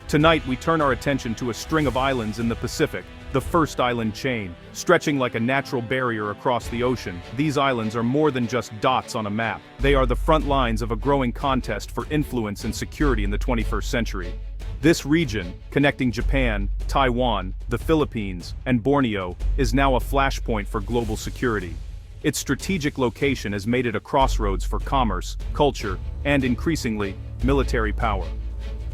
Tonight we turn our attention to a string of islands in the Pacific, the first island chain. Stretching like a natural barrier across the ocean, these islands are more than just dots on a map. They are the front lines of a growing contest for influence and security in the 21st century. This region, connecting Japan, Taiwan, the Philippines, and Borneo, is now a flashpoint for global security. Its strategic location has made it a crossroads for commerce, culture, and increasingly, military power.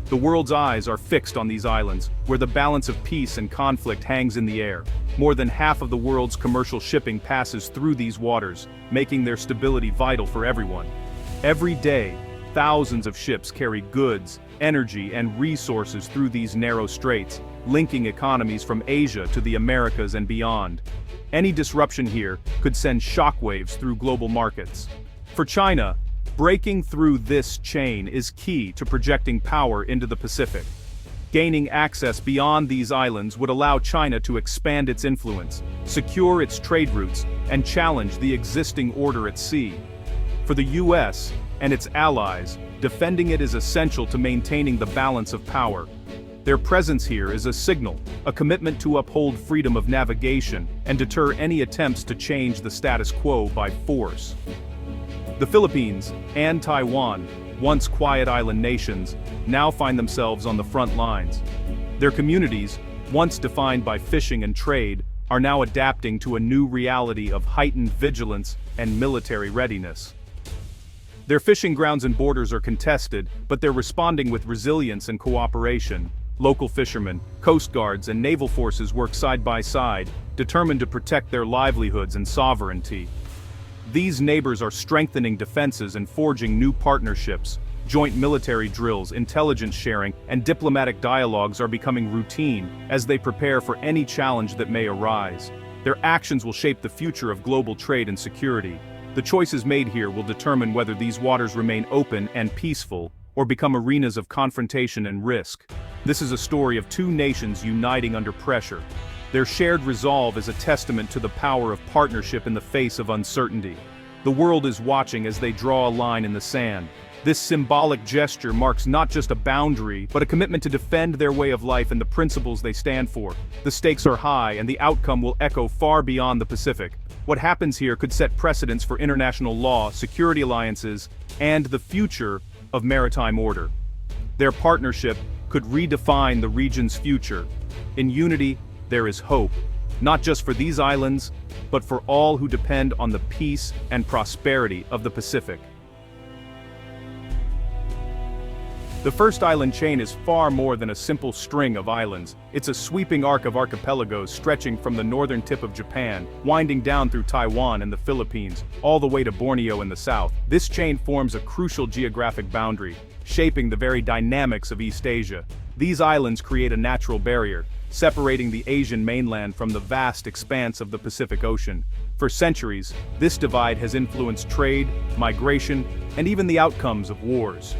The world's eyes are fixed on these islands, where the balance of peace and conflict hangs in the air. More than half of the world's commercial shipping passes through these waters, making their stability vital for everyone. Every day, thousands of ships carry goods, energy, and resources through these narrow straits, linking economies from Asia to the Americas and beyond. Any disruption here could send shockwaves through global markets. For China, breaking through this chain is key to projecting power into the Pacific. Gaining access beyond these islands would allow China to expand its influence, secure its trade routes, and challenge the existing order at sea. For the US and its allies, defending it is essential to maintaining the balance of power. Their presence here is a signal, a commitment to uphold freedom of navigation and deter any attempts to change the status quo by force. The Philippines and Taiwan, once quiet island nations, now find themselves on the front lines. Their communities, once defined by fishing and trade, are now adapting to a new reality of heightened vigilance and military readiness. Their fishing grounds and borders are contested, but they're responding with resilience and cooperation. Local fishermen, coast guards, and naval forces work side by side, determined to protect their livelihoods and sovereignty. These neighbors are strengthening defenses and forging new partnerships. Joint military drills, intelligence sharing, and diplomatic dialogues are becoming routine as they prepare for any challenge that may arise. Their actions will shape the future of global trade and security. The choices made here will determine whether these waters remain open and peaceful, or become arenas of confrontation and risk. This is a story of two nations uniting under pressure. Their shared resolve is a testament to the power of partnership in the face of uncertainty. The world is watching as they draw a line in the sand. This symbolic gesture marks not just a boundary, but a commitment to defend their way of life and the principles they stand for. The stakes are high, and the outcome will echo far beyond the Pacific. What happens here could set precedents for international law, security alliances, and the future of maritime order. Their partnership could redefine the region's future. In unity, there is hope, not just for these islands, but for all who depend on the peace and prosperity of the Pacific. The first island chain is far more than a simple string of islands. It's a sweeping arc of archipelagos stretching from the northern tip of Japan, winding down through Taiwan and the Philippines, all the way to Borneo in the south. This chain forms a crucial geographic boundary, shaping the very dynamics of East Asia. These islands create a natural barrier, separating the Asian mainland from the vast expanse of the Pacific Ocean. For centuries, this divide has influenced trade, migration, and even the outcomes of wars.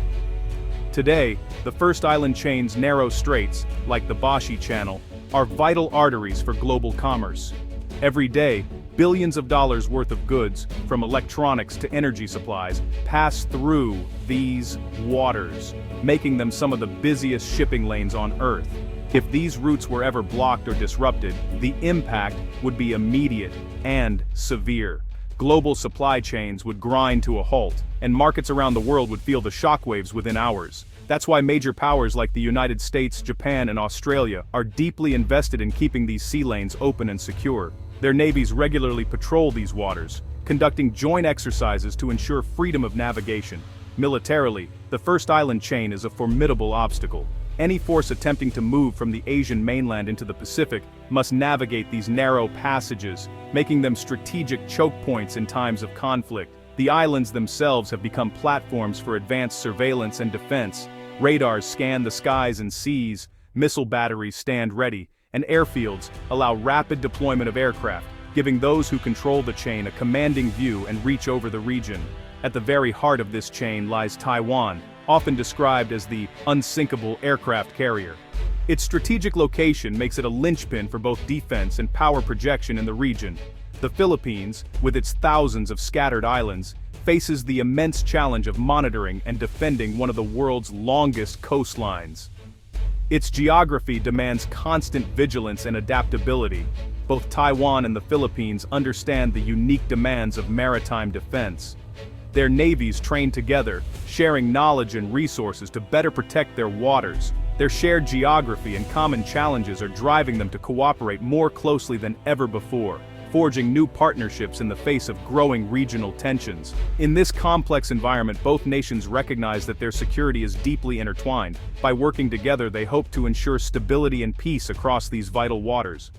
Today, the first island chain's narrow straits, like the Bashi Channel, are vital arteries for global commerce. Every day, billions of dollars worth of goods, from electronics to energy supplies, pass through these waters, making them some of the busiest shipping lanes on Earth. If these routes were ever blocked or disrupted, the impact would be immediate and severe. Global supply chains would grind to a halt, and markets around the world would feel the shockwaves within hours. That's why major powers like the United States, Japan, and Australia are deeply invested in keeping these sea lanes open and secure. Their navies regularly patrol these waters, conducting joint exercises to ensure freedom of navigation. Militarily, the first island chain is a formidable obstacle. Any force attempting to move from the Asian mainland into the Pacific must navigate these narrow passages, making them strategic choke points in times of conflict. The islands themselves have become platforms for advanced surveillance and defense. Radars scan the skies and seas, missile batteries stand ready, and airfields allow rapid deployment of aircraft, giving those who control the chain a commanding view and reach over the region. At the very heart of this chain lies Taiwan, often described as the unsinkable aircraft carrier. Its strategic location makes it a linchpin for both defense and power projection in the region. The Philippines, with its thousands of scattered islands, faces the immense challenge of monitoring and defending one of the world's longest coastlines. Its geography demands constant vigilance and adaptability. Both Taiwan and the Philippines understand the unique demands of maritime defense. Their navies train together, sharing knowledge and resources to better protect their waters. Their shared geography and common challenges are driving them to cooperate more closely than ever before, forging new partnerships in the face of growing regional tensions. In this complex environment, both nations recognize that their security is deeply intertwined. By working together, they hope to ensure stability and peace across these vital waters.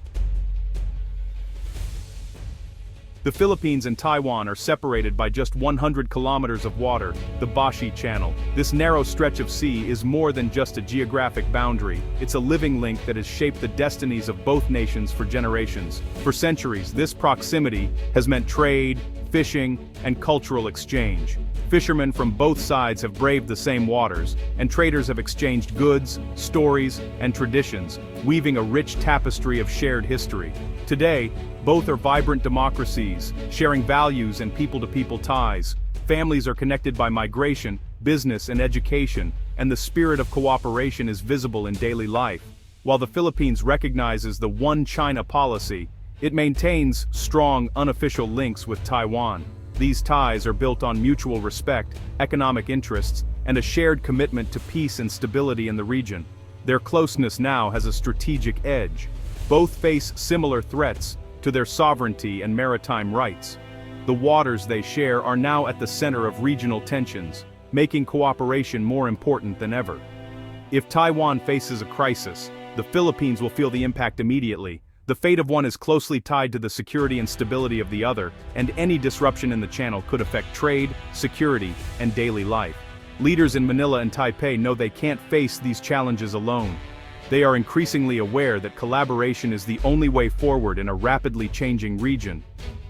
The Philippines and Taiwan are separated by just 100 kilometers of water, the Bashi Channel. This narrow stretch of sea is more than just a geographic boundary, it's a living link that has shaped the destinies of both nations for generations. For centuries, this proximity has meant trade, fishing, and cultural exchange. Fishermen from both sides have braved the same waters, and traders have exchanged goods, stories, and traditions, weaving a rich tapestry of shared history. Today, both are vibrant democracies, sharing values and people-to-people ties. Families are connected by migration, business, and education, and the spirit of cooperation is visible in daily life. While the Philippines recognizes the One China policy, it maintains strong, unofficial links with Taiwan. These ties are built on mutual respect, economic interests, and a shared commitment to peace and stability in the region. Their closeness now has a strategic edge. Both face similar threats to their sovereignty and maritime rights. The waters they share are now at the center of regional tensions, making cooperation more important than ever. If Taiwan faces a crisis, the Philippines will feel the impact immediately. The fate of one is closely tied to the security and stability of the other, and any disruption in the channel could affect trade, security, and daily life. Leaders in Manila and Taipei know they can't face these challenges alone. They are increasingly aware that collaboration is the only way forward in a rapidly changing region.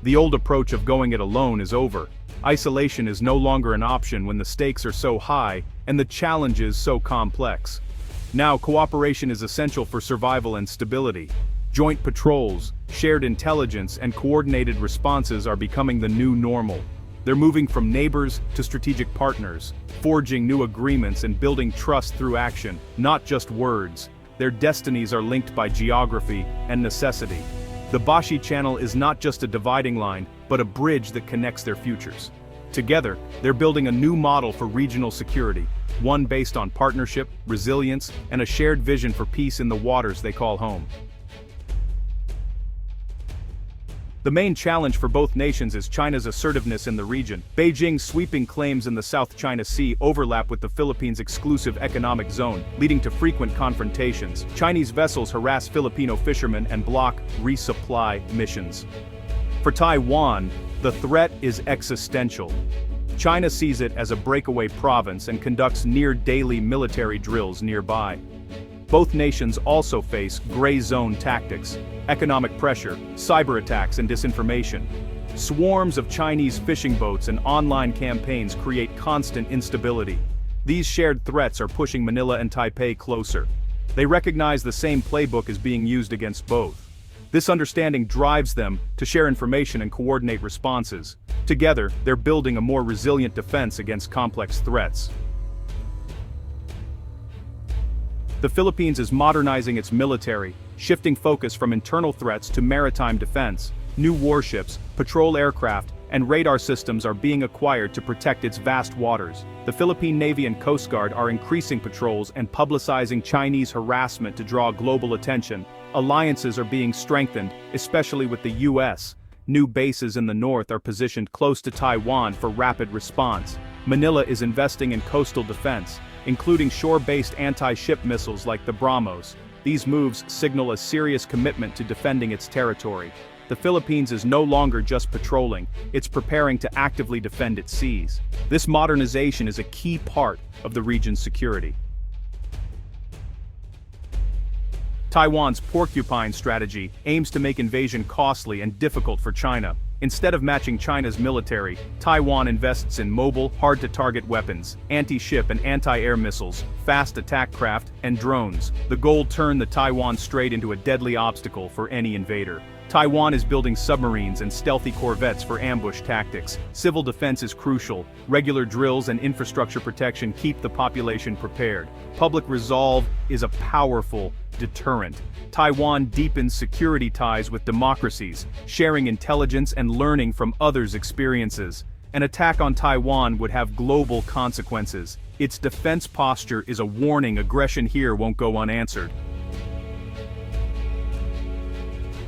The old approach of going it alone is over. Isolation is no longer an option when the stakes are so high and the challenges so complex. Now, cooperation is essential for survival and stability. Joint patrols, shared intelligence, and coordinated responses are becoming the new normal. They're moving from neighbors to strategic partners, forging new agreements and building trust through action, not just words. Their destinies are linked by geography and necessity. The Bashi Channel is not just a dividing line, but a bridge that connects their futures. Together, they're building a new model for regional security, one based on partnership, resilience, and a shared vision for peace in the waters they call home. The main challenge for both nations is China's assertiveness in the region. Beijing's sweeping claims in the South China Sea overlap with the Philippines' exclusive economic zone, leading to frequent confrontations. Chinese vessels harass Filipino fishermen and block resupply missions. For Taiwan, the threat is existential. China sees it as a breakaway province and conducts near-daily military drills nearby. Both nations also face gray zone tactics, economic pressure, cyber attacks, and disinformation. Swarms of Chinese fishing boats and online campaigns create constant instability. These shared threats are pushing Manila and Taipei closer. They recognize the same playbook is being used against both. This understanding drives them to share information and coordinate responses. Together, they're building a more resilient defense against complex threats. The Philippines is modernizing its military, shifting focus from internal threats to maritime defense. New warships, patrol aircraft, and radar systems are being acquired to protect its vast waters. The Philippine Navy and Coast Guard are increasing patrols and publicizing Chinese harassment to draw global attention. Alliances are being strengthened, especially with the U.S. New bases in the north are positioned close to Taiwan for rapid response. Manila is investing in coastal defense, including shore-based anti-ship missiles like the BrahMos. These moves signal a serious commitment to defending its territory. The Philippines is no longer just patrolling, it's preparing to actively defend its seas. This modernization is a key part of the region's security. Taiwan's porcupine strategy aims to make invasion costly and difficult for China. Instead of matching China's military, Taiwan invests in mobile, hard-to-target weapons, anti-ship and anti-air missiles, fast attack craft, and drones. The goal: turn the Taiwan Strait into a deadly obstacle for any invader. Taiwan is building submarines and stealthy corvettes for ambush tactics. Civil defense is crucial. Regular drills and infrastructure protection keep the population prepared. Public resolve is a powerful deterrent. Taiwan deepens security ties with democracies, sharing intelligence and learning from others' experiences. An attack on Taiwan would have global consequences. Its defense posture is a warning aggression here won't go unanswered.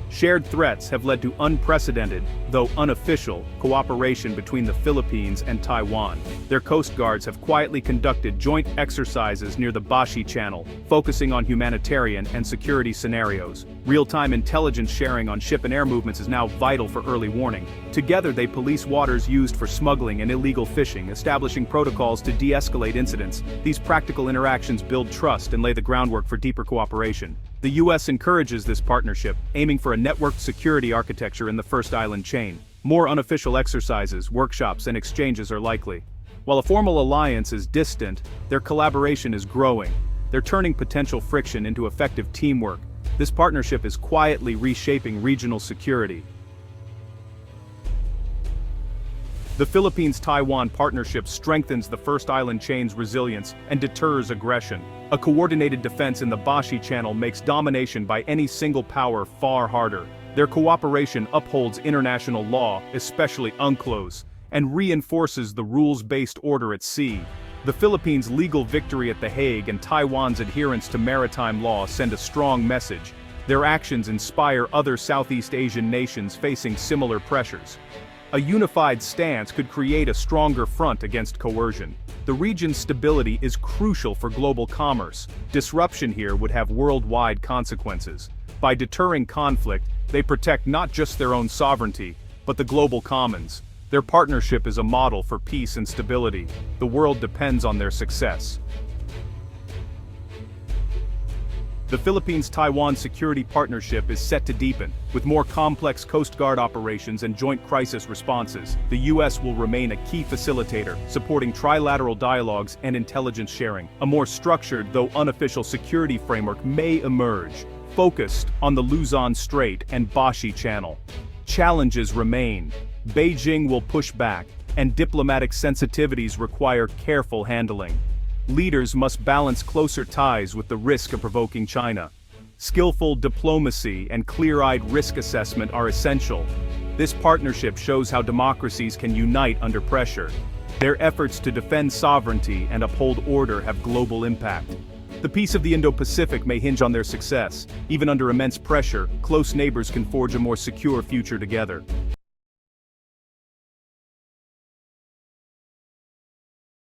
Shared threats have led to unprecedented, though unofficial, cooperation between the Philippines and Taiwan. Their coast guards have quietly conducted joint exercises near the Bashi Channel, focusing on humanitarian and security scenarios. Real-time intelligence sharing on ship and air movements is now vital for early warning. Together they police waters used for smuggling and illegal fishing, establishing protocols to de-escalate incidents. These practical interactions build trust and lay the groundwork for deeper cooperation. The U.S. encourages this partnership, aiming for a networked security architecture in the first island chain. More unofficial exercises, workshops, and exchanges are likely. While a formal alliance is distant, their collaboration is growing. They're turning potential friction into effective teamwork. This partnership is quietly reshaping regional security. The Philippines-Taiwan partnership strengthens the first island chain's resilience and deters aggression. A coordinated defense in the Bashi Channel makes domination by any single power far harder. Their cooperation upholds international law, especially UNCLOS, and reinforces the rules-based order at sea. The Philippines' legal victory at The Hague and Taiwan's adherence to maritime law send a strong message. Their actions inspire other Southeast Asian nations facing similar pressures. A unified stance could create a stronger front against coercion. The region's stability is crucial for global commerce. Disruption here would have worldwide consequences. By deterring conflict, they protect not just their own sovereignty, but the global commons. Their partnership is a model for peace and stability. The world depends on their success. The Philippines-Taiwan security partnership is set to deepen. With more complex Coast Guard operations and joint crisis responses, the U.S. will remain a key facilitator, supporting trilateral dialogues and intelligence sharing. A more structured, though unofficial security framework may emerge, focused on the Luzon Strait and Bashi Channel. Challenges remain. Beijing will push back, and diplomatic sensitivities require careful handling. Leaders must balance closer ties with the risk of provoking China. Skillful diplomacy and clear-eyed risk assessment are essential. This partnership shows how democracies can unite under pressure. Their efforts to defend sovereignty and uphold order have global impact. The peace of the Indo-Pacific may hinge on their success. Even under immense pressure, close neighbors can forge a more secure future together.